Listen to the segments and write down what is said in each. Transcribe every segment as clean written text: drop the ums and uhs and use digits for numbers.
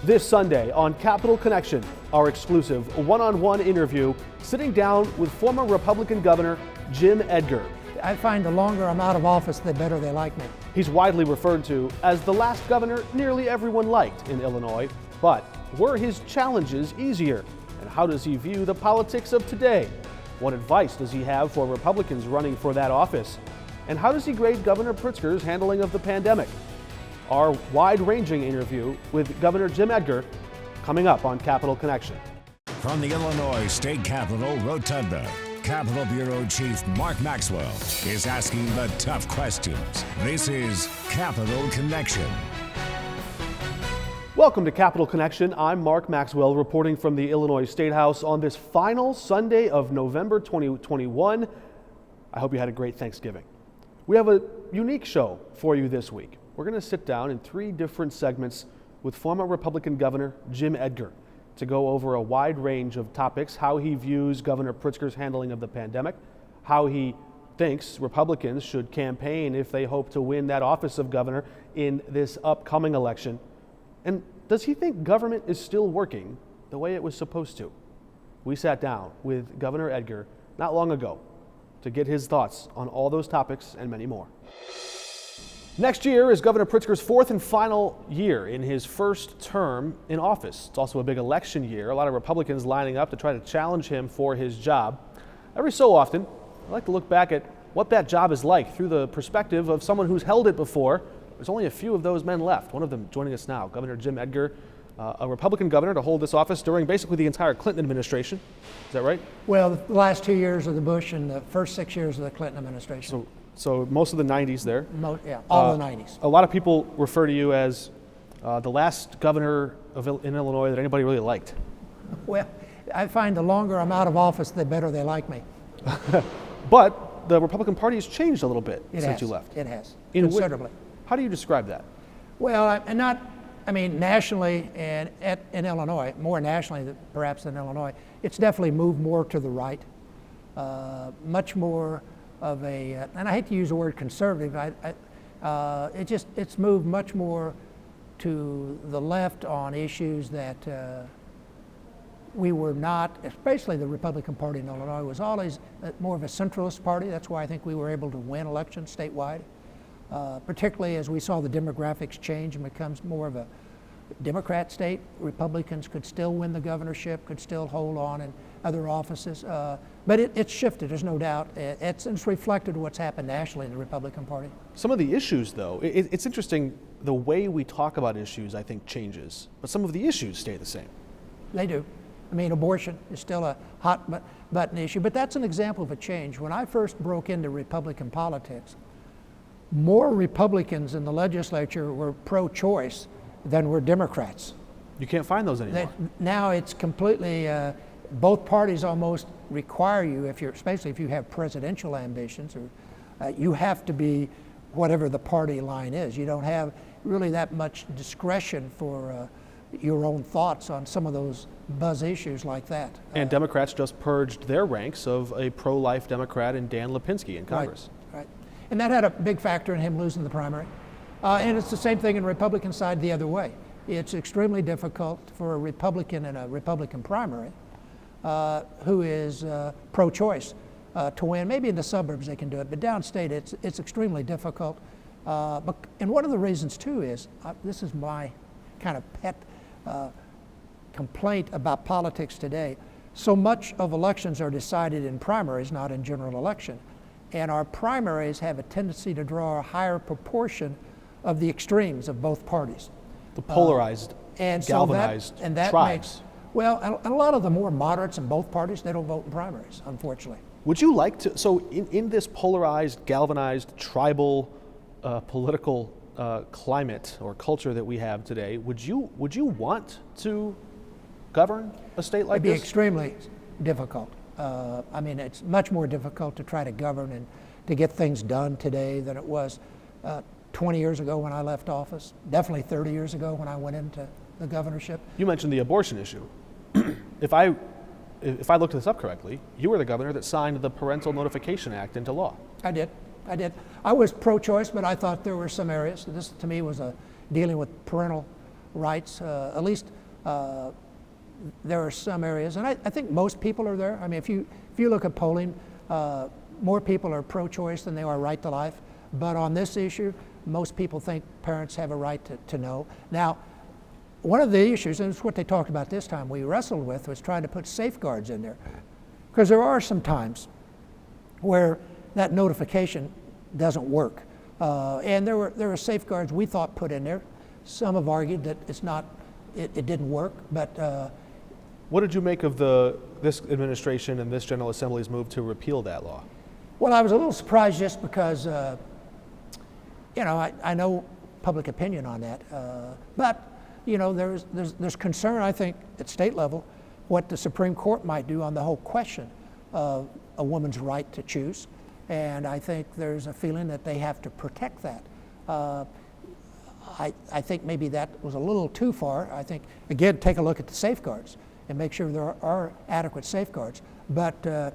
This Sunday on Capital Connection, our exclusive one-on-one interview sitting down with former Republican Governor Jim Edgar. I find the longer I'm out of office, the better they like me. He's widely referred to as the last governor nearly everyone liked in Illinois, but were his challenges easier? And how does he view the politics of today? What advice does he have for Republicans running for that office? And how does he grade Governor Pritzker's handling of the pandemic? Our wide-ranging interview with Governor Jim Edgar coming up on Capital Connection. From the Illinois State Capitol Rotunda, Capitol Bureau Chief Mark Maxwell is asking the tough questions. This is Capital Connection. Welcome to Capital Connection. I'm Mark Maxwell reporting from the Illinois State House on this final Sunday of November 2021. I hope you had a great Thanksgiving. We have a unique show for you this week. We're going to sit down in three different segments with former Republican Governor Jim Edgar to go over a wide range of topics: how he views Governor Pritzker's handling of the pandemic, how he thinks Republicans should campaign if they hope to win that office of governor in this upcoming election, and does he think government is still working the way it was supposed to? We sat down with Governor Edgar not long ago to get his thoughts on all those topics and many more. Next year is Governor Pritzker's fourth and final year in his first term in office. It's also a big election year. A lot of Republicans lining up to try to challenge him for his job. Every so often, I like to look back at what that job is like through the perspective of someone who's held it before. There's only a few of those men left. One of them joining us now, Governor Jim Edgar, a Republican governor to hold this office during basically the entire Clinton administration. Is that right? Well, the last 2 years of the Bush and the first 6 years of the Clinton administration. So most of the 90s there. All the 90s. A lot of people refer to you as the last governor in Illinois that anybody really liked. Well, I find the longer I'm out of office, the better they like me. But the Republican Party has changed a little bit since you left. It has, considerably. How do you describe that? Well, nationally and in Illinois, more nationally perhaps than Illinois, it's definitely moved more to the right, much more of a, and I hate to use the word conservative, it's moved much more to the left on issues that we were not, especially the Republican Party in Illinois was always more of a centralist party. That's why I think we were able to win elections statewide, particularly as we saw the demographics change and becomes more of a Democrat state. Republicans could still win the governorship, could still hold on in other offices, but it's shifted, there's no doubt. It's reflected what's happened nationally in the Republican Party. Some of the issues, though, it's interesting, the way we talk about issues, I think, changes, but some of the issues stay the same. They do. Abortion is still a hot button issue, but that's an example of a change. When I first broke into Republican politics, more Republicans in the legislature were pro-choice than were Democrats. You can't find those anymore. Now it's completely, both parties almost require you, especially if you have presidential ambitions, or you have to be whatever the party line is. You don't have really that much discretion for your own thoughts on some of those buzz issues like that. And Democrats just purged their ranks of a pro-life Democrat in Dan Lipinski in Congress. Right. And that had a big factor in him losing the primary. And it's the same thing in the Republican side the other way. It's extremely difficult for a Republican in a Republican primary who is pro-choice to win. Maybe in the suburbs they can do it, but downstate it's extremely difficult. And one of the reasons too is, this is my kind of pet complaint about politics today, so much of elections are decided in primaries, not in general election. And our primaries have a tendency to draw a higher proportion of the extremes of both parties. The polarized, galvanized tribes. Well, a lot of the more moderates in both parties, they don't vote in primaries, unfortunately. Would you like to, so in this polarized, galvanized, tribal political climate or culture that we have today, would you want to govern a state like this? It'd be extremely difficult. It's much more difficult to try to govern and to get things done today than it was 20 years ago when I left office, definitely 30 years ago when I went into the governorship. You mentioned the abortion issue. If I looked this up correctly, you were the governor that signed the Parental Notification Act into law. I did. I was pro-choice, but I thought there were some areas. This, to me, was dealing with parental rights. At least there are some areas, and I think most people are there. I mean, if you look at polling, more people are pro-choice than they are right to life. But on this issue, most people think parents have a right to know. Now, one of the issues, and it's what they talked about this time, we wrestled with, was trying to put safeguards in there. Because there are some times where that notification doesn't work. And there were safeguards we thought put in there. Some have argued that it didn't work, but what did you make of this administration and this General Assembly's move to repeal that law? Well, I was a little surprised just because, I know public opinion on that, but there's concern, I think, at state level, what the Supreme Court might do on the whole question of a woman's right to choose, and I think there's a feeling that they have to protect that. I think maybe that was a little too far. I think, again, take a look at the safeguards and make sure there are adequate safeguards. But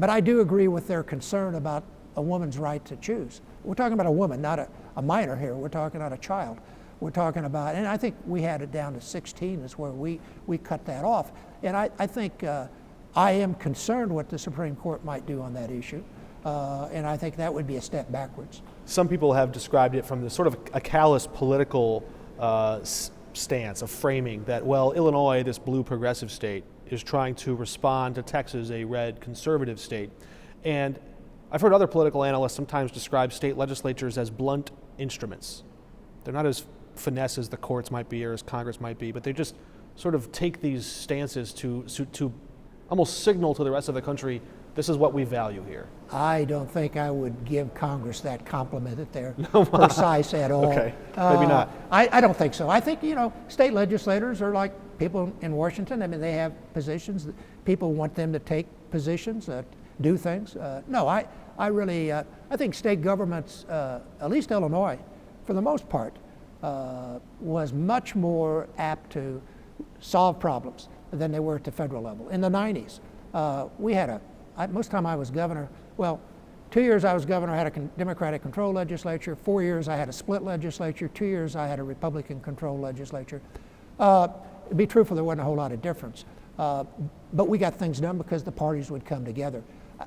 I do agree with their concern about a woman's right to choose. We're talking about a woman, not a minor here. We're talking about a child. We're talking about, and I think we had it down to 16 is where we cut that off. And I think I am concerned what the Supreme Court might do on that issue. And I think that would be a step backwards. Some people have described it from the sort of a callous political stance of framing that, well, Illinois, this blue progressive state, is trying to respond to Texas, a red conservative state. And I've heard other political analysts sometimes describe state legislatures as blunt instruments. They're not as finesse as the courts might be or as Congress might be, but they just sort of take these stances to almost signal to the rest of the country, this is what we value here. I don't think I would give Congress that compliment that they're precise at all. Okay, maybe not. I don't think so. I think, state legislators are like people in Washington. I mean, they have positions. People want them to take positions, do things. No, I really, I think state governments, at least Illinois, for the most part, was much more apt to solve problems than they were at the federal level. In the 90s, we had most time I was governor, 2 years I was governor, I had a Democratic controlled legislature. 4 years I had a split legislature. 2 years I had a Republican controlled legislature. To be truthful, there wasn't a whole lot of difference. But we got things done because the parties would come together.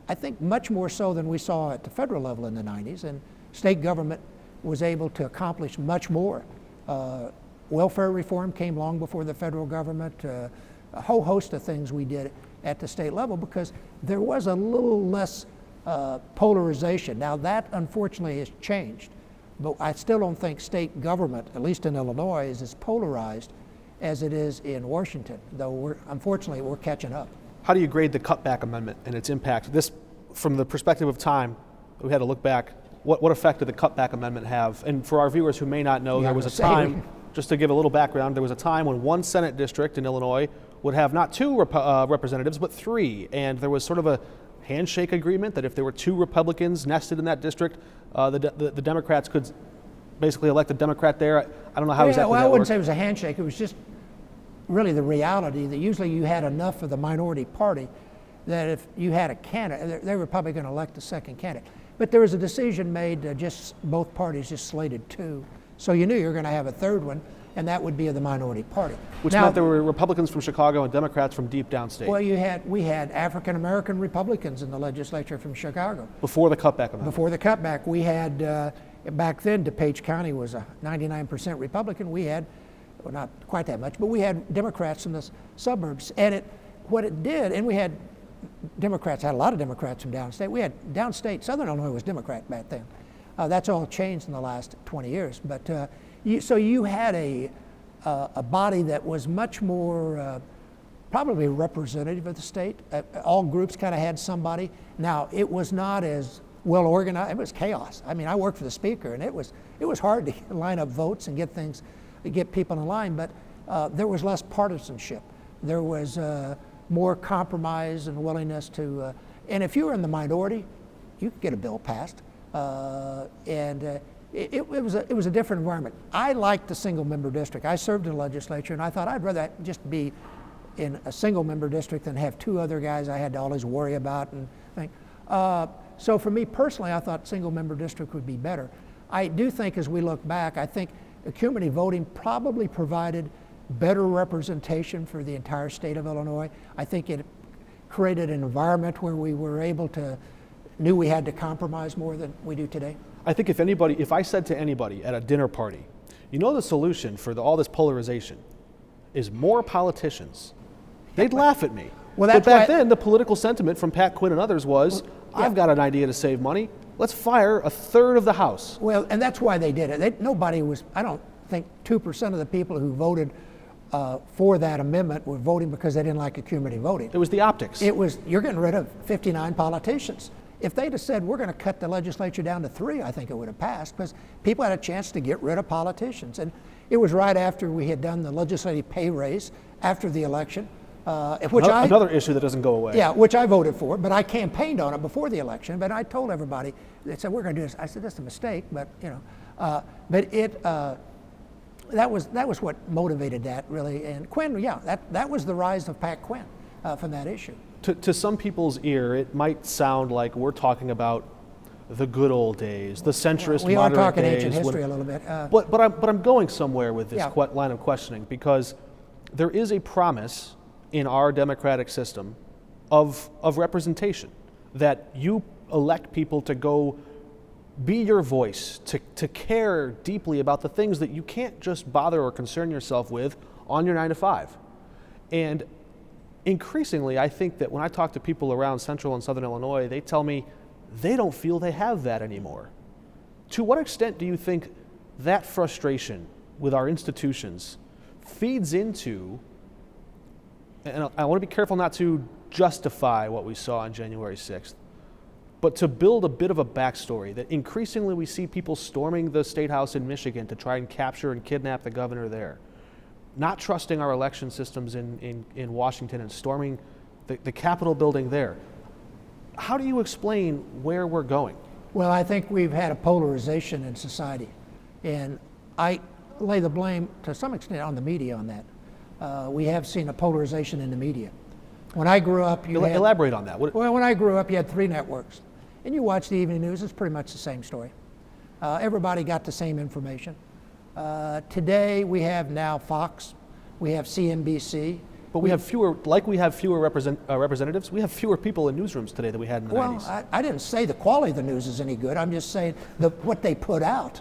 I think much more so than we saw at the federal level in the 90s, and state government was able to accomplish much more. Welfare reform came long before the federal government. A whole host of things we did at the state level because there was a little less polarization. Now that unfortunately has changed, but I still don't think state government, at least in Illinois, is as polarized as it is in Washington, though unfortunately we're catching up. How do you grade the Cutback Amendment and its impact? This, from the perspective of time, we had to look back. What effect did the Cutback Amendment have? And for our viewers who may not know, there was a time, just to give a little background, there was a time when one Senate district in Illinois would have not two representatives, but three. And there was sort of a handshake agreement that if there were two Republicans nested in that district, the Democrats could basically elect a Democrat there. I don't know how exactly that worked. I wouldn't say it was a handshake. It was just really the reality that usually you had enough of the minority party that if you had a candidate, they were probably going to elect the second candidate. But there was a decision made, both parties just slated two. So you knew you were going to have a third one, and that would be of the minority party. Which meant there were Republicans from Chicago and Democrats from deep downstate. Well, we had African American Republicans in the legislature from Chicago. Before the Cutback Amendment. Before the Cutback. We had, back then, DuPage County was a 99% Republican. We had, well, not quite that much, but we had Democrats in the suburbs. And what it did, and we had Democrats, had a lot of Democrats from downstate. We had downstate, Southern Illinois was Democrat back then. That's all changed in the last 20 years. But so you had a body that was much more probably representative of the state. All groups kind of had somebody. Now, it was not as well organized. It was chaos. I mean, I worked for the speaker, and it was hard to line up votes and get people in line, but there was less partisanship. There was more compromise and willingness to, and if you were in the minority, you could get a bill passed. It was a different environment. I liked the single member district. I served in the legislature, and I thought I'd rather just be in a single member district than have two other guys I had to always worry about and think. So for me personally, I thought single member district would be better. I do think as we look back, I think cumulative voting probably provided better representation for the entire state of Illinois. I think it created an environment where we were able to, knew we had to compromise more than we do today. I think if I said to anybody at a dinner party, you know, the solution for all this polarization is more politicians, they'd laugh at me. Well, but that's back why, then, the political sentiment from Pat Quinn and others was, I've got an idea to save money. Let's fire a third of the House. Well, and that's why they did it. Nobody was, I don't think 2% of the people who voted for that amendment were voting because they didn't like cumulative voting. It was the optics. It was, you're getting rid of 59 politicians. If they'd have said, we're going to cut the legislature down to 3, I think it would have passed, because people had a chance to get rid of politicians. And it was right after we had done the legislative pay raise after the election, another issue that doesn't go away. Yeah, which I voted for, but I campaigned on it before the election. But I told everybody, they said, we're going to do this. I said, that's a mistake, but that was what motivated that, really. And Quinn, that was the rise of Pat Quinn from that issue. To some people's ear, it might sound like we're talking about the good old days, the centrist we are moderate talking days. Ancient history a little bit. But I'm going somewhere with this line of questioning, because there is a promise in our democratic system of representation, that you elect people to go be your voice, to care deeply about the things that you can't just bother or concern yourself with on your 9 to 5. And increasingly, I think that when I talk to people around central and southern Illinois, they tell me they don't feel they have that anymore. To what extent do you think that frustration with our institutions feeds into, and I want to be careful not to justify what we saw on January 6th, but to build a bit of a backstory that increasingly we see people storming the State House in Michigan to try and capture and kidnap the governor there, not trusting our election systems in Washington and storming the Capitol building there. How do you explain where we're going? Well, I think we've had a polarization in society, and I lay the blame to some extent on the media on that. We have seen a polarization in the media. When I grew up, elaborate on that. Well, when I grew up, you had 3 networks, and you watch the evening news, it's pretty much the same story. Everybody got the same information. Today, we have now Fox, we have CNBC. But we have fewer representatives. We have fewer people in newsrooms today than we had in the 90s. Well, I didn't say the quality of the news is any good. I'm just saying what they put out.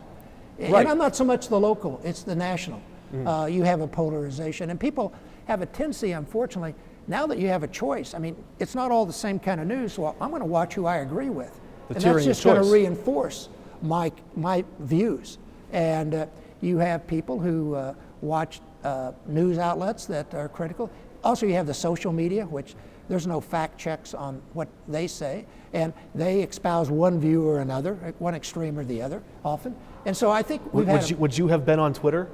Right. And I'm not so much the local, it's the national. You have a polarization. And people have a tendency, unfortunately, now that you have a choice, I mean, it's not all the same kind of news, so I'm going to watch who I agree with. And that's just going to reinforce my views. And you have people who watch news outlets that are critical. Also, you have the social media, which there's no fact checks on what they say, and they espouse one view or another, one extreme or the other, often. And so I think would you have been on Twitter?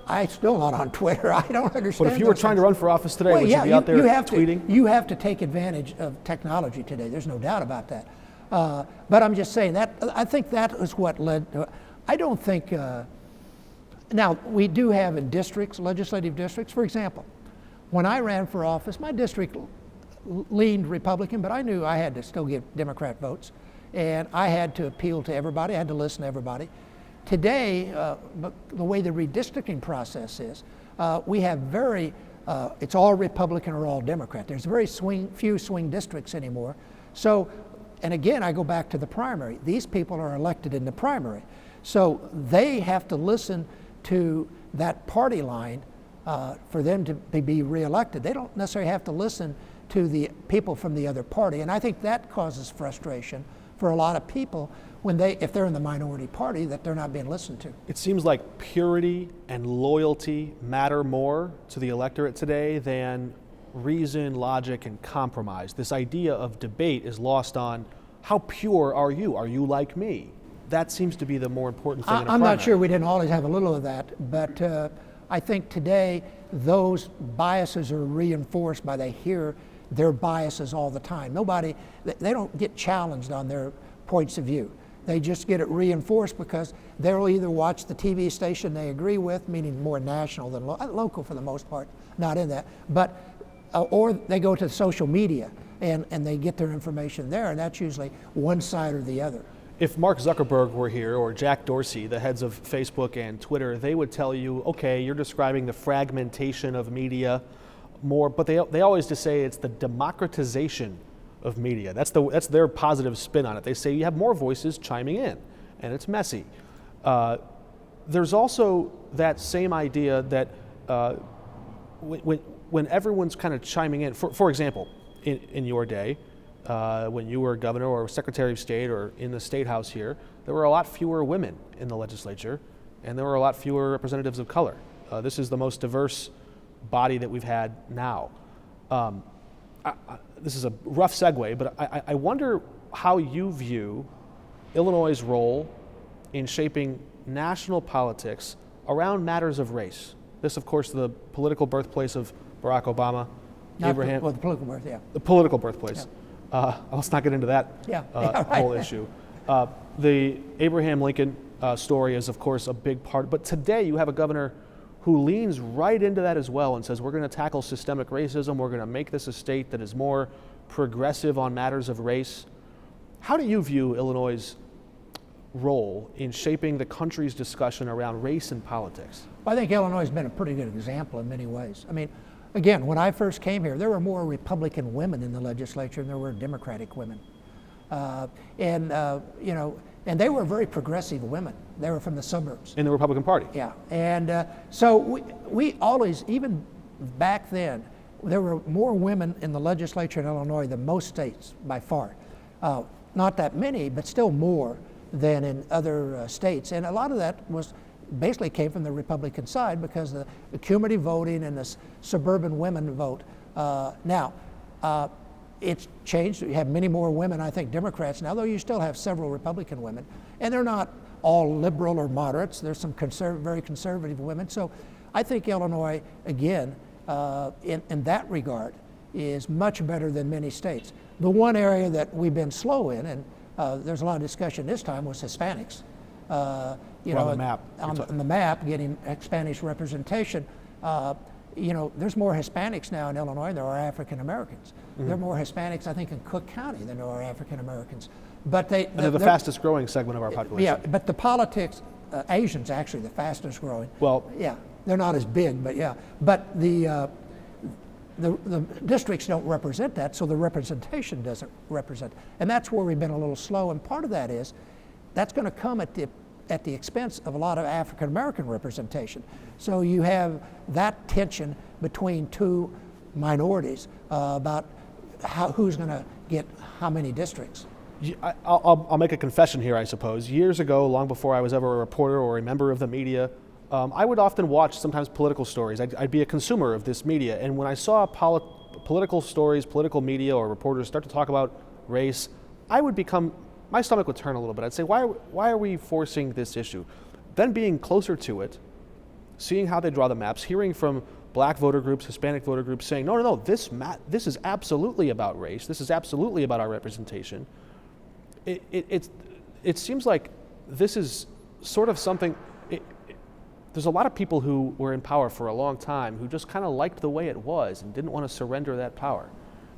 I'm still not on Twitter. I don't understand. But if you were trying to run for office today, would you be out there tweeting? You have to take advantage of technology today. There's no doubt about that. But I'm just saying that I think that is what led to. I don't think. Now we do have in districts, legislative districts. For example, when I ran for office, my district leaned Republican, but I knew I had to still get Democrat votes, and I had to appeal to everybody. I had to listen to everybody. Today, the way the redistricting process is, we have it's all Republican or all Democrat. There's very few swing districts anymore. So, and again, I go back to the primary. These people are elected in the primary. So they have to listen to that party line for them to be reelected. They don't necessarily have to listen to the people from the other party. And I think that causes frustration for a lot of people if they're in the minority party, that they're not being listened to. It seems like purity and loyalty matter more to the electorate today than reason, logic, and compromise. This idea of debate is lost on how pure are you? Are you like me? That seems to be the more important thing in a primary. I'm not sure we didn't always have a little of that, but I think today those biases are reinforced by they hear their biases all the time. They don't get challenged on their points of view. They just get it reinforced because they'll either watch the TV station they agree with, meaning more national than local for the most part, not in that, but or they go to social media and they get their information there, and that's usually one side or the other. If Mark Zuckerberg were here, or Jack Dorsey, the heads of Facebook and Twitter, they would tell you, okay, you're describing the fragmentation of media more, but they always just say it's the democratization of media. That's their positive spin on it. They say you have more voices chiming in, and it's messy. There's also that same idea that when everyone's kind of chiming in, for example, in your day, when you were governor or secretary of state or in the state house here, there were a lot fewer women in the legislature, and there were a lot fewer representatives of color. This is the most diverse body that we've had now. This is a rough segue, but I wonder how you view Illinois' role in shaping national politics around matters of race. This, of course, the political birthplace of Barack Obama, Abraham. The political birth, yeah. The political birthplace. Yeah. Let's not get into that right. whole issue. The Abraham Lincoln story is, of course, a big part. But today you have a governor who leans right into that as well and says, we're going to tackle systemic racism. We're going to make this a state that is more progressive on matters of race. How do you view Illinois' role in shaping the country's discussion around race and politics? Well, I think Illinois has been a pretty good example in many ways. I mean, again, when I first came here, there were more Republican women in the legislature than there were Democratic women. And they were very progressive women. They were from the suburbs. In the Republican Party? Yeah. And so we always, even back then, there were more women in the legislature in Illinois than most states by far. Not that many, but still more than in other states. And a lot of that basically came from the Republican side because the cumulative voting and the suburban women vote. Now, it's changed. You have many more women, I think, Democrats now, though you still have several Republican women. And they're not all liberal or moderates. There's some very conservative women. So I think Illinois, again, in that regard, is much better than many states. The one area that we've been slow in, and there's a lot of discussion this time, was Hispanics. On the map. On the map, getting Spanish representation. There's more Hispanics now in Illinois than there are African Americans. Mm-hmm. There are more Hispanics, I think, in Cook County than there are African Americans. But they're the fastest growing segment of our population. Yeah, but the politics, Asians actually the fastest growing. Well, yeah, they're not as big, but yeah. But the districts don't represent that, so the representation doesn't represent. And that's where we've been a little slow. And part of that is that's going to come at the expense of a lot of African American representation. So you have that tension between two minorities about who's going to get how many districts. I'll make a confession here, I suppose. Years ago, long before I was ever a reporter or a member of the media, I would often watch sometimes political stories. I'd be a consumer of this media, and when I saw political stories, political media, or reporters start to talk about race, my stomach would turn a little bit. I'd say, why are we forcing this issue? Then being closer to it, seeing how they draw the maps, hearing from black voter groups, Hispanic voter groups saying, no, this is absolutely about race. This is absolutely about our representation. It seems like this is sort of something. There's a lot of people who were in power for a long time who just kind of liked the way it was and didn't want to surrender that power.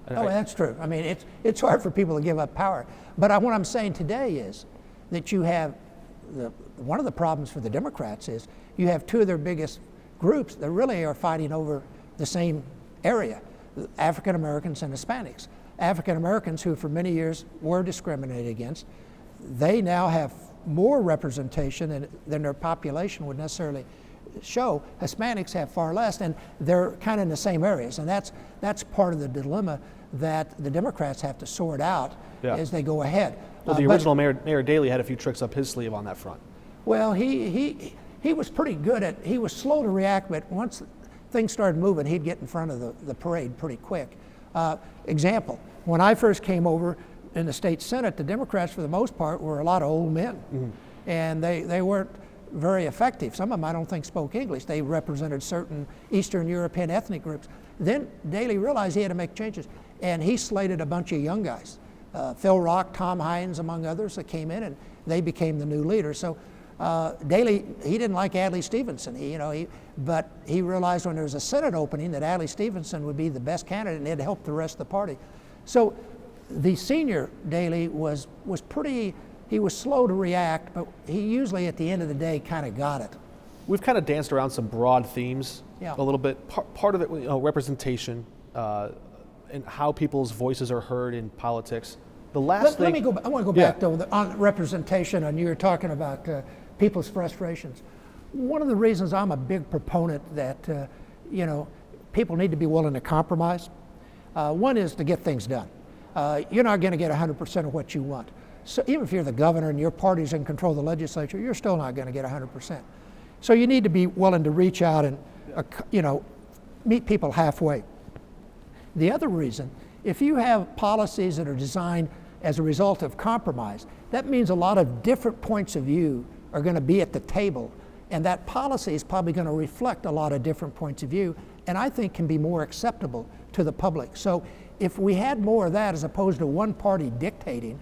That's true. I mean, it's hard for people to give up power. But what I'm saying today is that you have one of the problems for the Democrats is you have two of their biggest groups that really are fighting over the same area, African Americans and Hispanics. African Americans, who for many years were discriminated against, they now have more representation than their population would necessarily show. Hispanics have far less, and they're kind of in the same areas. And that's part of the dilemma that the Democrats have to sort out as they go ahead. Well, the original Mayor Daley had a few tricks up his sleeve on that front. Well, he was pretty good he was slow to react, but once things started moving, he'd get in front of the parade pretty quick. Example, when I first came over in the state Senate, the Democrats, for the most part, were a lot of old men. Mm-hmm. And they weren't very effective. Some of them I don't think spoke English. They represented certain Eastern European ethnic groups. Then Daley realized he had to make changes, and he slated a bunch of young guys. Phil Rock, Tom Hines, among others, that came in, and they became the new leaders. So Daley, he didn't like Adlai Stevenson, but he realized when there was a Senate opening that Adlai Stevenson would be the best candidate and it'd help the rest of the party. So the senior Daley was pretty, he was slow to react, but he usually at the end of the day kind of got it. We've kind of danced around some broad themes Yeah. a little bit. Part of it, representation and how people's voices are heard in politics. The last Let thing. me go. I want to go Yeah. back though on representation, and you were talking about people's frustrations. One of the reasons I'm a big proponent that people need to be willing to compromise. One is to get things done. You're not going to get 100% of what you want. So even if you're the governor and your party's in control of the legislature, you're still not going to get 100%. So you need to be willing to reach out and meet people halfway. The other reason, if you have policies that are designed as a result of compromise, that means a lot of different points of view are going to be at the table, and that policy is probably going to reflect a lot of different points of view, and I think can be more acceptable to the public. So if we had more of that as opposed to one party dictating,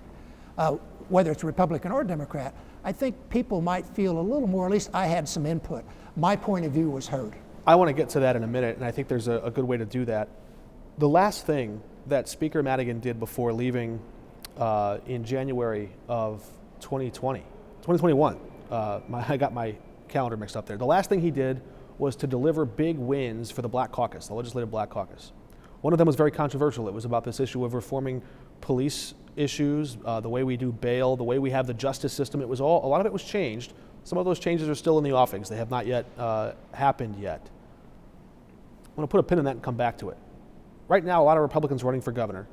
whether it's Republican or Democrat, I think people might feel a little more, at least I had some input. My point of view was heard. I want to get to that in a minute, and I think there's a good way to do that. The last thing that Speaker Madigan did before leaving in January of 2021, I got my calendar mixed up there. The last thing he did was to deliver big wins for the Black Caucus, the Legislative Black Caucus. One of them was very controversial. It was about this issue of reforming police issues, the way we do bail, the way we have the justice system. A lot of it was changed. Some of those changes are still in the offings. They have not yet happened yet. I want to put a pin in that and come back to it. Right now, a lot of Republicans running for governor,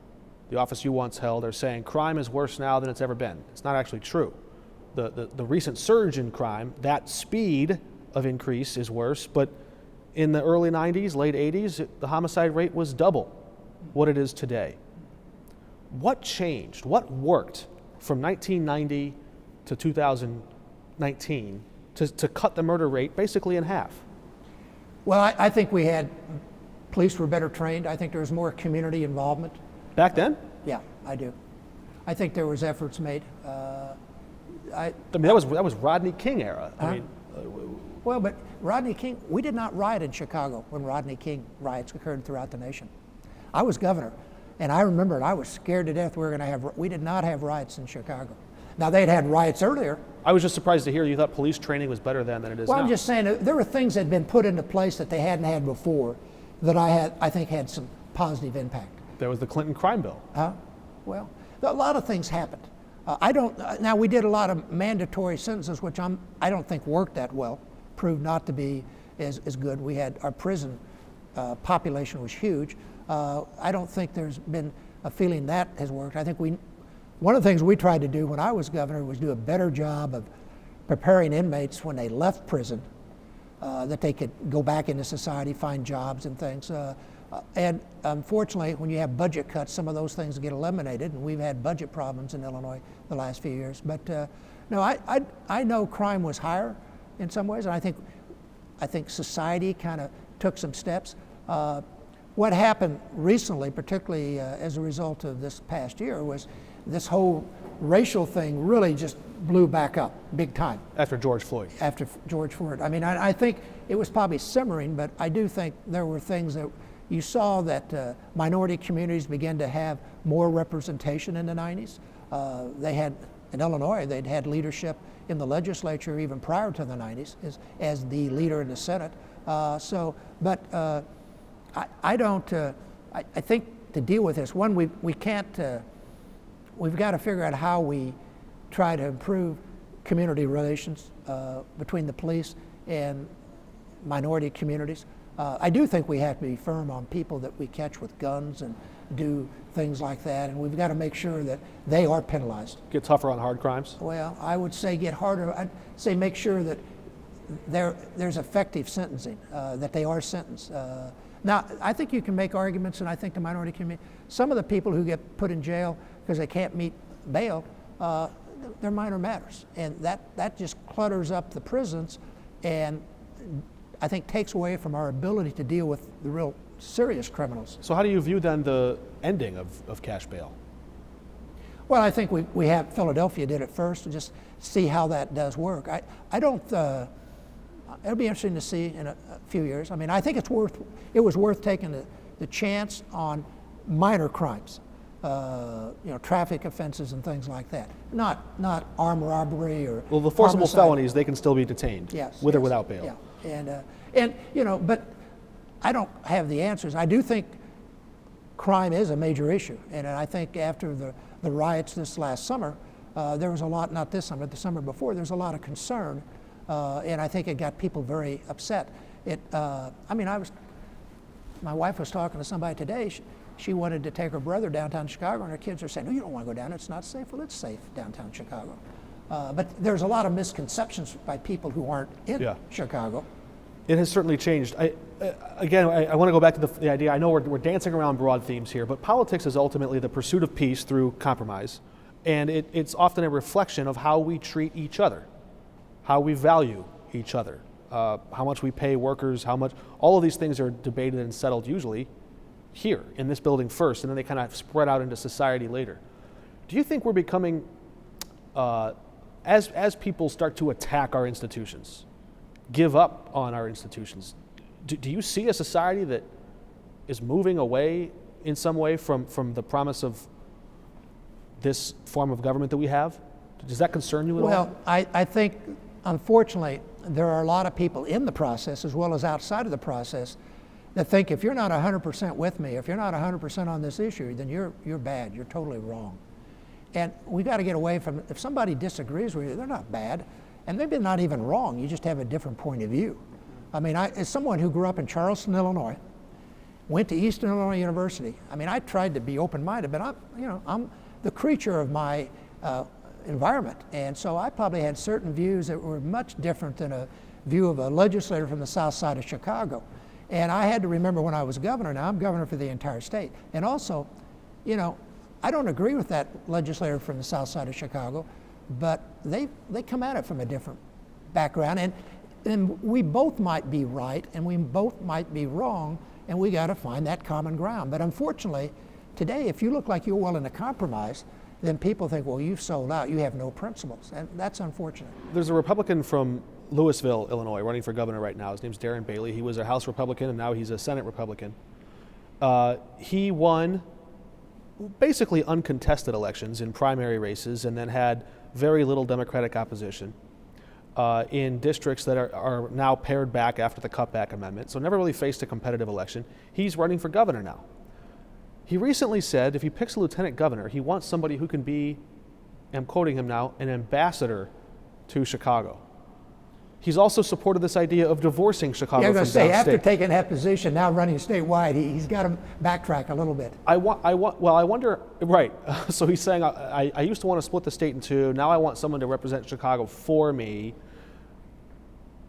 the office you once held, are saying crime is worse now than it's ever been. It's not actually true. The recent surge in crime, that speed of increase is worse, but in the early 90s, late 80s, the homicide rate was double what it is today. What changed? What worked from 1990 to 2019 to cut the murder rate basically in half? Well, I think police were better trained. I think there was more community involvement. Back then? Yeah, I do. I think there was efforts made. I mean, that was Rodney King era. Well, but Rodney King, we did not riot in Chicago when Rodney King riots occurred throughout the nation. I was governor, and I remember it. I was scared to death we did not have riots in Chicago. Now, they'd had riots earlier. I was just surprised to hear you thought police training was better then than it is now. Well, I'm just saying, there were things that had been put into place that they hadn't had before that I think had some positive impact. There was the Clinton crime bill. Well, a lot of things happened. Now we did a lot of mandatory sentences, which I don't think worked that well, proved not to be as good. We had our prison population was huge. I don't think there's been a feeling that has worked. I think one of the things we tried to do when I was governor was do a better job of preparing inmates when they left prison, that they could go back into society, find jobs and things. And unfortunately, when you have budget cuts, some of those things get eliminated, and we've had budget problems in Illinois the last few years. But no, I know crime was higher in some ways, and I think society kind of took some steps. What happened recently, particularly as a result of this past year, was this whole racial thing really just blew back up big time. After George Floyd. After George Floyd. I mean, I think it was probably simmering, but I do think there were things that you saw that minority communities began to have more representation in the 90s. They had, in Illinois, they'd had leadership in the legislature even prior to the 90s as the leader in the Senate. I think to deal with this, one, we can't, we've got to figure out how we try to improve community relations between the police and minority communities. I do think we have to be firm on people that we catch with guns and do things like that, and we've got to make sure that they are penalized. Get tougher on hard crimes? Well, I would say get harder. I'd say make sure that there's effective sentencing, that they are sentenced. Now, I think you can make arguments, and I think the minority community, some of the people who get put in jail because they can't meet bail, they're minor matters, and that just clutters up the prisons, and I think takes away from our ability to deal with the real serious criminals. So how do you view then the ending of cash bail? Well, I think we have, Philadelphia did it first, and just see how that does work. I don't, it'll be interesting to see in a few years. I mean, I think it was worth taking the chance on minor crimes. traffic offenses and things like that. Not armed robbery or Well, the forcible homicide. felonies, they can still be detained. Yes. With or yes, without bail. Yeah. And but I don't have the answers. I do think crime is a major issue, and I think after the riots this last summer, there was a lot, not this summer, but the summer before, there's a lot of concern, and I think it got people very upset. My wife was talking to somebody today. She wanted to take her brother downtown Chicago, and her kids are saying, "No, you don't want to go down. It's not safe." Well, it's safe downtown Chicago. But there's a lot of misconceptions by people who aren't in Chicago. It has certainly changed. I want to go back to the idea. I know we're dancing around broad themes here, but politics is ultimately the pursuit of peace through compromise. And it's often a reflection of how we treat each other, how we value each other, how much we pay workers, all of these things are debated and settled usually here in this building first, and then they kind of spread out into society later. Do you think we're becoming, as people start to attack our institutions, give up on our institutions, do you see a society that is moving away in some way from the promise of this form of government that we have? Does that concern you at all? Well, I think, unfortunately, there are a lot of people in the process as well as outside of the process that think if you're not 100% with me, if you're not 100% on this issue, then you're bad, you're totally wrong. And we got to get away from, if somebody disagrees with you, they're not bad, and maybe they're not even wrong, you just have a different point of view. I mean, as someone who grew up in Charleston, Illinois, went to Eastern Illinois University, I tried to be open-minded, but I'm the creature of my environment, and so I probably had certain views that were much different than a view of a legislator from the south side of Chicago. And I had to remember when I was governor, now I'm governor for the entire state, and also, I don't agree with that legislator from the south side of Chicago, but they come at it from a different background, and we both might be right and we both might be wrong, and we got to find that common ground. But unfortunately, today, if you look like you're willing to compromise, then people think, well, you've sold out, you have no principles, and that's unfortunate. There's a Republican from Louisville, Illinois, running for governor right now. His name's Darren Bailey. He was a House Republican, and now he's a Senate Republican. He won basically uncontested elections in primary races and then had very little Democratic opposition in districts that are now pared back after the Cutback amendment, so never really faced a competitive election. He's running for governor now. He recently said if he picks a lieutenant governor, he wants somebody who can be, I'm quoting him now, an ambassador to Chicago. He's also supported this idea of divorcing Chicago from downstate. I'm going to say, after taking that position, now running statewide, he's got to backtrack a little bit. I wonder, right, so he's saying, I used to want to split the state in two, now I want someone to represent Chicago for me.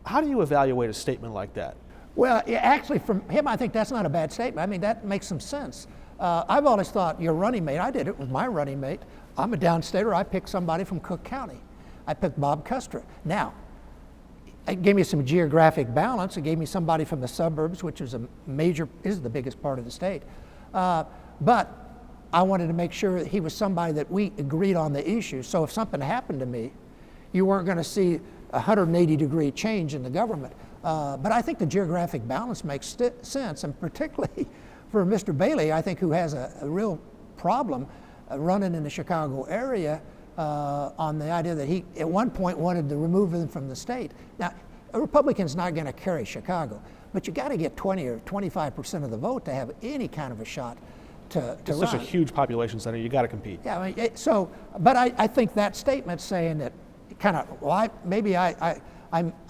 How do you evaluate a statement like that? Well, actually, from him, I think that's not a bad statement. That makes some sense. I've always thought your running mate, I did it with my running mate. I'm a downstater, I picked somebody from Cook County. I picked Bob Custra. Now, it gave me some geographic balance. It gave me somebody from the suburbs, which is is the biggest part of the state. But I wanted to make sure that he was somebody that we agreed on the issue. So if something happened to me, you weren't going to see a 180-degree change in the government. But I think the geographic balance makes sense, and particularly for Mr. Bailey, I think, who has a real problem running in the Chicago area on the idea that he, at one point, wanted to remove him from the state. Now, a Republican's not going to carry Chicago, but you got to get 20 or 25% of the vote to have any kind of a shot to run. It's such a huge population center, you got to compete. Yeah, but I think that statement's saying that kind of, well, maybe I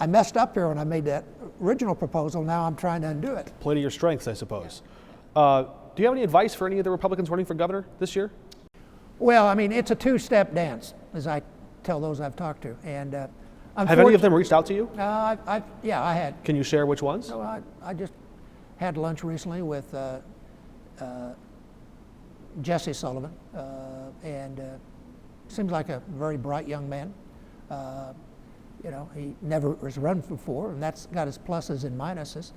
messed up here when I made that original proposal, now I'm trying to undo it. Play to your strengths, I suppose. Do you have any advice for any of the Republicans running for governor this year? Well, it's a two-step dance, as I tell those I've talked to. And have any of them reached out to you? I had. Can you share which ones? So I just had lunch recently with Jesse Sullivan, and seems like a very bright young man. He never was run before, and that's got his pluses and minuses.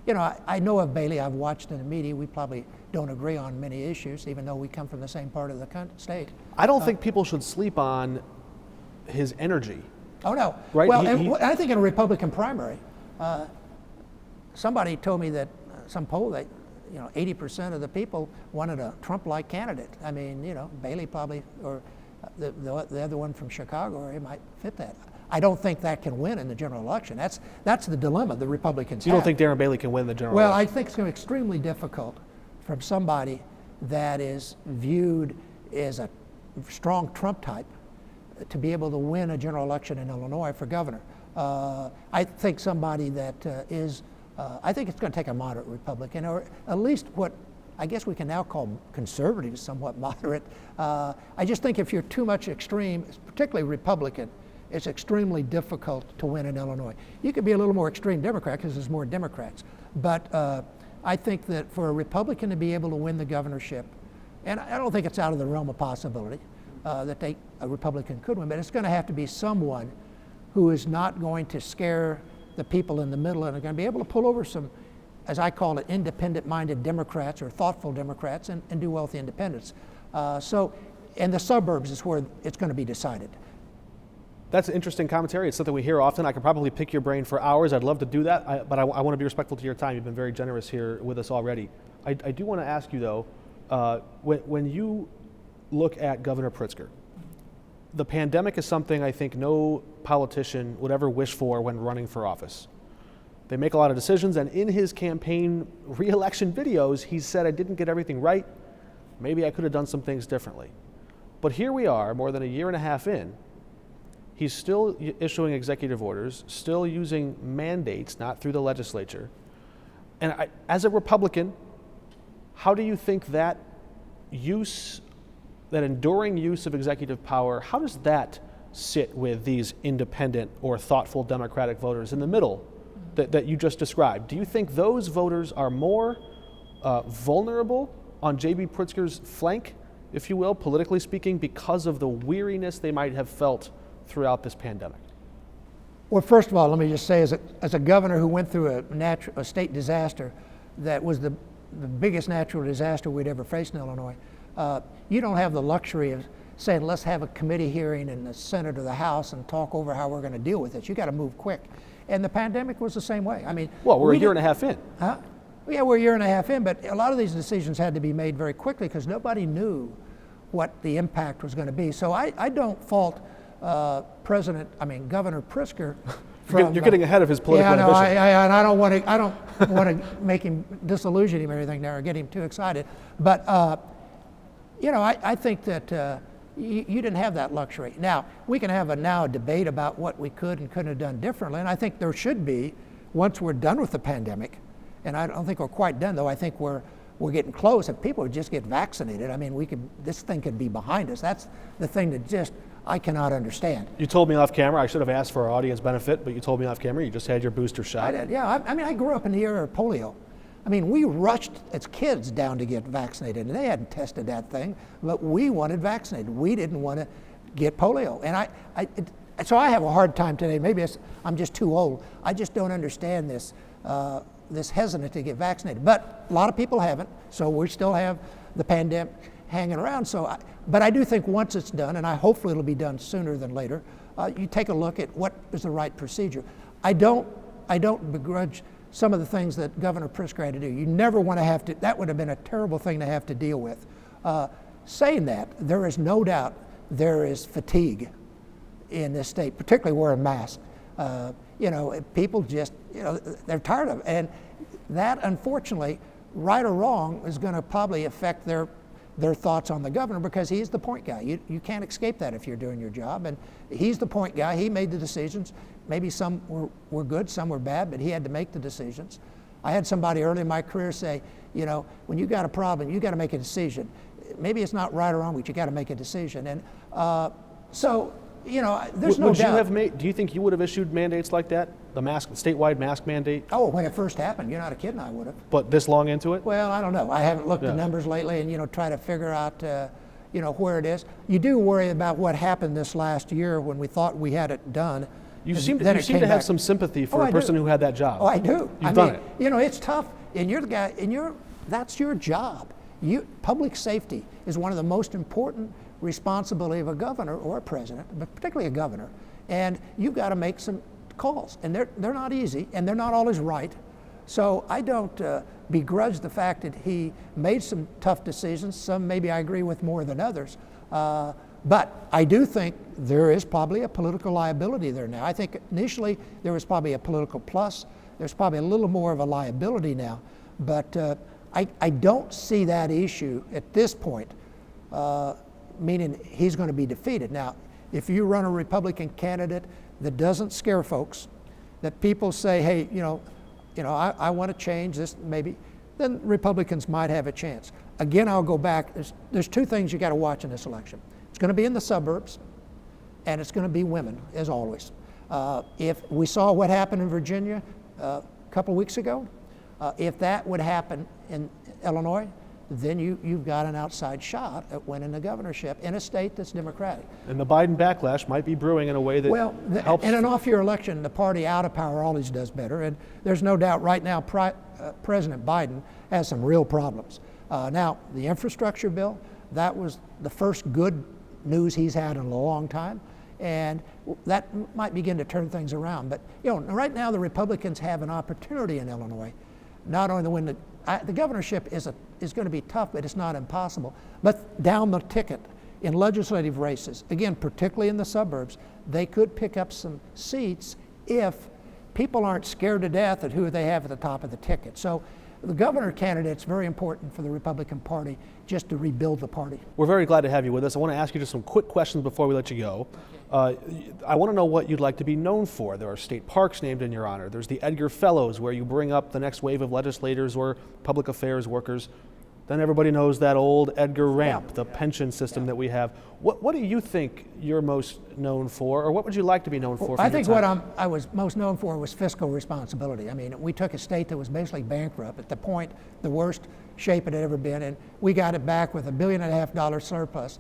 I know of Bailey. I've watched in the media. We probably don't agree on many issues, even though we come from the same part of the state. I don't think people should sleep on his energy. Oh, no. Right? Well, I think in a Republican primary, somebody told me that some poll that 80% of the people wanted a Trump-like candidate. I mean, Bailey probably, or the other one from Chicago area might fit that. I don't think that can win in the general election. That's the dilemma the Republicans have. You don't think Darren Bailey can win the general election? Well, I think it's going to be extremely difficult from somebody that is viewed as a strong Trump type to be able to win a general election in Illinois for governor. I think somebody that I think it's going to take a moderate Republican, or at least what I guess we can now call conservative, somewhat moderate. I just think if you're too much extreme, particularly Republican, it's extremely difficult to win in Illinois. You could be a little more extreme Democrat because there's more Democrats. But I think that for a Republican to be able to win the governorship, and I don't think it's out of the realm of possibility that a Republican could win, but it's going to have to be someone who is not going to scare the people in the middle and are going to be able to pull over some, as I call it, independent-minded Democrats or thoughtful Democrats and do well with the independents. And the suburbs is where it's going to be decided. That's interesting commentary. It's something we hear often. I could probably pick your brain for hours. I'd love to do that, but I want to be respectful to your time. You've been very generous here with us already. I do want to ask you, though, when you look at Governor Pritzker, the pandemic is something I think no politician would ever wish for when running for office. They make a lot of decisions, and in his campaign re-election videos, he said, I didn't get everything right. Maybe I could have done some things differently. But here we are, more than a year and a half in. He's still issuing executive orders, still using mandates, not through the legislature. And as a Republican, how do you think that enduring use of executive power, how does that sit with these independent or thoughtful Democratic voters in the middle that you just described? Do you think those voters are more vulnerable on J.B. Pritzker's flank, if you will, politically speaking, because of the weariness they might have felt throughout this pandemic? Well, first of all, let me just say, as a governor who went through a state disaster that was the biggest natural disaster we'd ever faced in Illinois, you don't have the luxury of saying, let's have a committee hearing in the Senate or the House and talk over how we're going to deal with it. You got to move quick. And the pandemic was the same way. I mean, well, we're a year and a half in. Huh? Yeah, we're a year and a half in, but a lot of these decisions had to be made very quickly because nobody knew what the impact was going to be. So I don't fault Governor Pritzker. You're getting ahead of his political ambition. And I don't want to make him disillusion him or anything there or get him too excited. But I think that you didn't have that luxury. Now we can have a debate about what we could and couldn't have done differently, and I think there should be once we're done with the pandemic. And I don't think we're quite done, though. I think we're getting close. If people would just get vaccinated, I mean, this thing could be behind us. That's the thing that I cannot understand. You told me off camera. I should have asked for our audience benefit, but you told me off camera you just had your booster shot. I did, yeah. I grew up in the era of polio. I mean, we rushed as kids down to get vaccinated, and they hadn't tested that thing, but we wanted vaccinated. We didn't want to get polio. And so I have a hard time today. Maybe I'm just too old. I just don't understand this hesitant to get vaccinated. But a lot of people haven't, so we still have the pandemic hanging around. But I do think once it's done, and hopefully it'll be done sooner than later, you take a look at what is the right procedure. I don't begrudge some of the things that Governor Pritzker had to do. You never want to have to, that would have been a terrible thing to have to deal with. Saying that, there is no doubt there is fatigue in this state, particularly wearing masks. People just, they're tired of it. And that, unfortunately, right or wrong, is going to probably affect their thoughts on the governor because he's the point guy. You can't escape that if you're doing your job. And he's the point guy. He made the decisions. Maybe some were good, some were bad, but he had to make the decisions. I had somebody early in my career say, when you got a problem, you got to make a decision. Maybe it's not right or wrong, but you got to make a decision. And there's no doubt. Do you think you would have issued mandates like that? The statewide mask mandate? Oh, when it first happened, you're not a kid, I would have. But this long into it? Well, I don't know. I haven't looked at numbers lately and, try to figure out, where it is. You do worry about what happened this last year when we thought we had it done. You seem to have some sympathy for a person who had that job. Oh, I do. You've done it. It's tough. And you're the guy, that's your job. Public safety is one of the most important responsibility of a governor or a president, but particularly a governor. And you've got to make some calls, and they're not easy, and they're not always right. So I don't begrudge the fact that he made some tough decisions. Some maybe I agree with more than others. But I do think there is probably a political liability there now. I think initially there was probably a political plus. There's probably a little more of a liability now. But I don't see that issue at this point, meaning he's going to be defeated. Now, if you run a Republican candidate that doesn't scare folks, that people say, hey, I want to change this, maybe, then Republicans might have a chance. Again, I'll go back. There's two things you got to watch in this election. It's going to be in the suburbs, and it's going to be women, as always. If we saw what happened in Virginia a couple of weeks ago, if that would happen in Illinois, then you've got an outside shot at winning the governorship in a state that's Democratic. And the Biden backlash might be brewing in a way that helps. In an off-year election, the party out of power always does better, and there's no doubt right now President Biden has some real problems. Now, the infrastructure bill, that was the first good news he's had in a long time, and that might begin to turn things around. But right now the Republicans have an opportunity in Illinois, not only to win the governorship is going to be tough, but it's not impossible. But down the ticket in legislative races, again, particularly in the suburbs, they could pick up some seats if people aren't scared to death at who they have at the top of the ticket. So the governor candidate's very important for the Republican Party, just to rebuild the party. We're very glad to have you with us. I want to ask you just some quick questions before we let you go. I want to know what you'd like to be known for. There are state parks named in your honor. There's the Edgar Fellows, where you bring up the next wave of legislators or public affairs workers. Then everybody knows that old Edgar ramp, the pension system that we have. What do you think you're most known for, or what would you like to be known for? I think what I was most known for was fiscal responsibility. I mean, we took a state that was basically bankrupt at the point, the worst shape it had ever been, and we got it back with $1.5 billion surplus.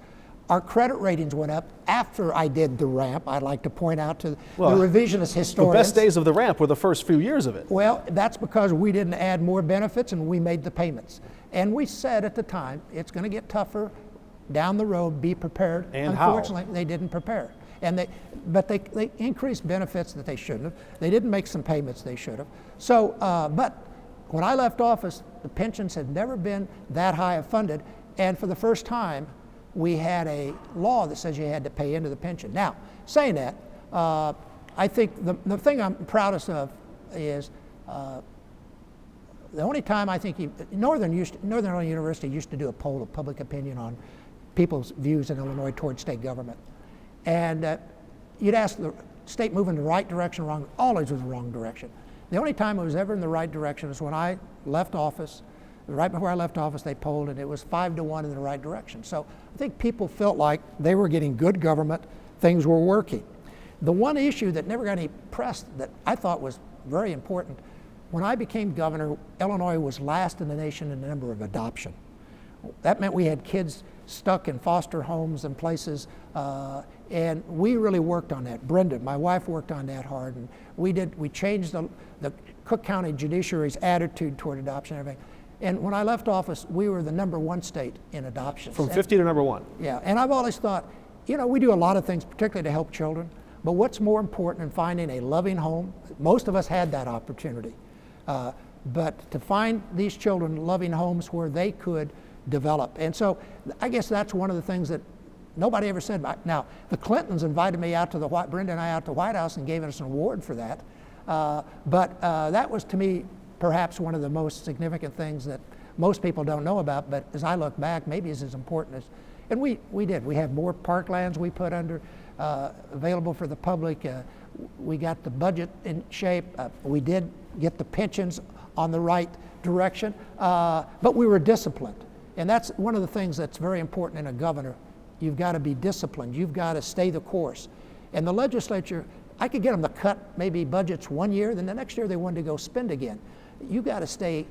Our credit ratings went up after I did the ramp. I'd like to point out to the revisionist historians. The best days of the ramp were the first few years of it. Well, that's because we didn't add more benefits and we made the payments. And we said at the time, it's going to get tougher down the road, be prepared. And unfortunately, they didn't prepare. And they increased benefits that they shouldn't have. They didn't make some payments they should have. So, but when I left office, the pensions had never been that high funded. And for the first time, we had a law that says you had to pay into the pension. Now, saying that, I think the thing I'm proudest of is the only time I think Northern Illinois University used to do a poll of public opinion on people's views in Illinois toward state government. And you'd ask the state moving in the right direction or wrong, always was the wrong direction. The only time it was ever in the right direction is when I left office. Right before I left office, they polled, and it was 5-1 in the right direction. So I think people felt like they were getting good government, things were working. The one issue that never got any press that I thought was very important, when I became governor, Illinois was last in the nation in the number of adoption. That meant we had kids stuck in foster homes and places, and we really worked on that. Brenda, my wife, worked on that hard, and we changed the Cook County judiciary's attitude toward adoption and everything. And when I left office, we were the #1 state in adoptions. From 50 to #1. Yeah, and I've always thought, we do a lot of things, particularly to help children, but what's more important than finding a loving home? Most of us had that opportunity. But to find these children loving homes where they could develop. And so I guess that's one of the things that nobody ever said. Now, the Clintons invited me out to Brenda and I out to the White House and gave us an award for that. But that was, to me, perhaps one of the most significant things that most people don't know about, but as I look back, maybe is as important as, and we did. We have more parklands we put under, available for the public. We got the budget in shape. We did get the pensions on the right direction, but we were disciplined. And that's one of the things that's very important in a governor. You've got to be disciplined. You've got to stay the course. And the legislature, I could get them to cut maybe budgets one year, then the next year they wanted to go spend again. You've got to stay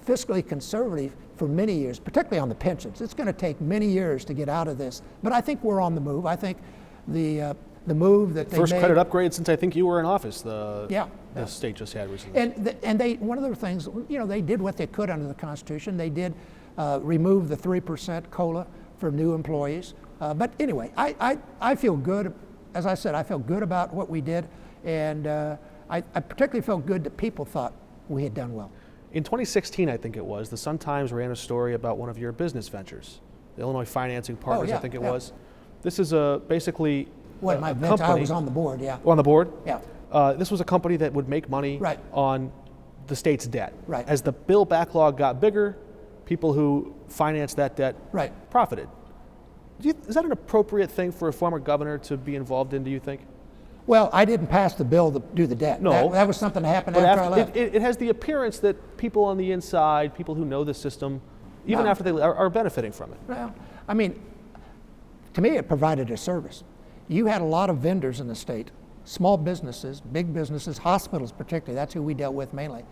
fiscally conservative for many years, particularly on the pensions. It's going to take many years to get out of this, but I think we're on the move. I think the move that they first made, credit upgrade since I think you were in office. The the state just had recently. And they, one of the things, they did what they could under the Constitution. They did remove the 3% COLA for new employees. But anyway, I feel good. As I said, I feel good about what we did, and I particularly felt good that people thought we had done well. In 2016, I think it was, the Sun-Times ran a story about one of your business ventures, the Illinois Financing Partners, yeah, I think it yeah. was. This is basically What, my a venture, company. I was on the board, yeah. On the board? Yeah. This was a company that would make money Right. on the state's debt. Right. As the bill backlog got bigger, people who financed that debt Right. profited. Is that an appropriate thing for a former governor to be involved in, do you think? Well, I didn't pass the bill to do the debt. No. That was something that happened But after I left. it has the appearance that people on the inside, people who know the system, even No. after they are benefiting from it. Well, I mean, to me, it provided a service. You had a lot of vendors in the state, small businesses, big businesses, hospitals particularly. That's who we dealt with mainly.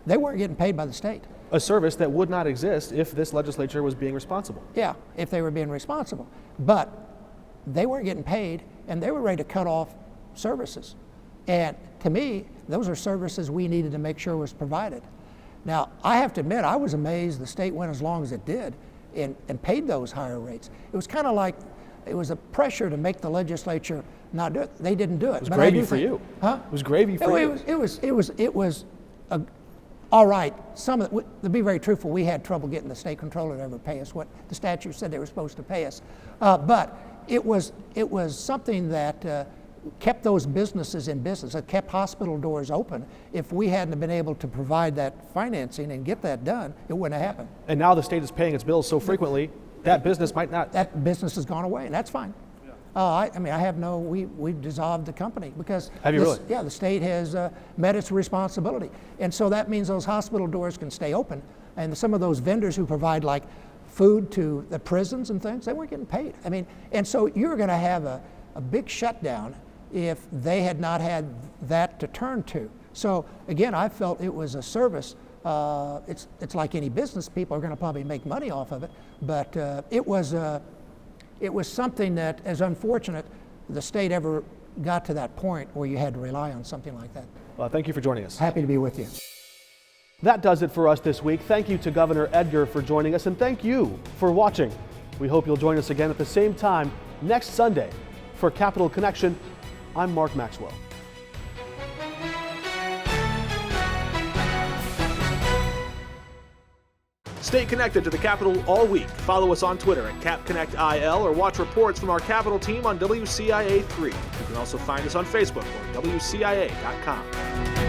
They weren't getting paid by the state. A service that would not exist if this legislature was being responsible. Yeah, if they were being responsible. But they weren't getting paid, and they were ready to cut off services. And to me, those are services we needed to make sure was provided. Now, I have to admit, I was amazed the state went as long as it did and paid those higher rates. It was kind of like it was a pressure to make the legislature not do it. They didn't do it. It was But I gravy do for think- you. Huh? It was gravy for you. It was all right. To be very truthful, we had trouble getting the state controller to ever pay us what the statute said they were supposed to pay us. But it was something that kept those businesses in business. It kept hospital doors open. If we hadn't been able to provide that financing and get that done, it wouldn't have happened. And now the state is paying its bills so frequently, that business might not. That business has gone away, and that's fine. I mean, I have no, we've dissolved the company because Have you really? Yeah, the state has met its responsibility. And so that means those hospital doors can stay open. And some of those vendors who provide like food to the prisons and things, they weren't getting paid. I mean, and so you're gonna have a big shutdown if they had not had that to turn to. So again, I felt it was a service. It's like any business, people are gonna probably make money off of it, but it was something that is unfortunate the state ever got to that point where you had to rely on something like that. Thank you for joining us. Happy to be with you. That does it for us this week. Thank you to Governor Edgar for joining us, and thank you for watching. We hope you'll join us again at the same time next Sunday. For Capital Connection, I'm Mark Maxwell. Stay connected to the Capitol all week. Follow us on Twitter at CapConnectIL or watch reports from our Capitol team on WCIA 3. You can also find us on Facebook or WCIA.com.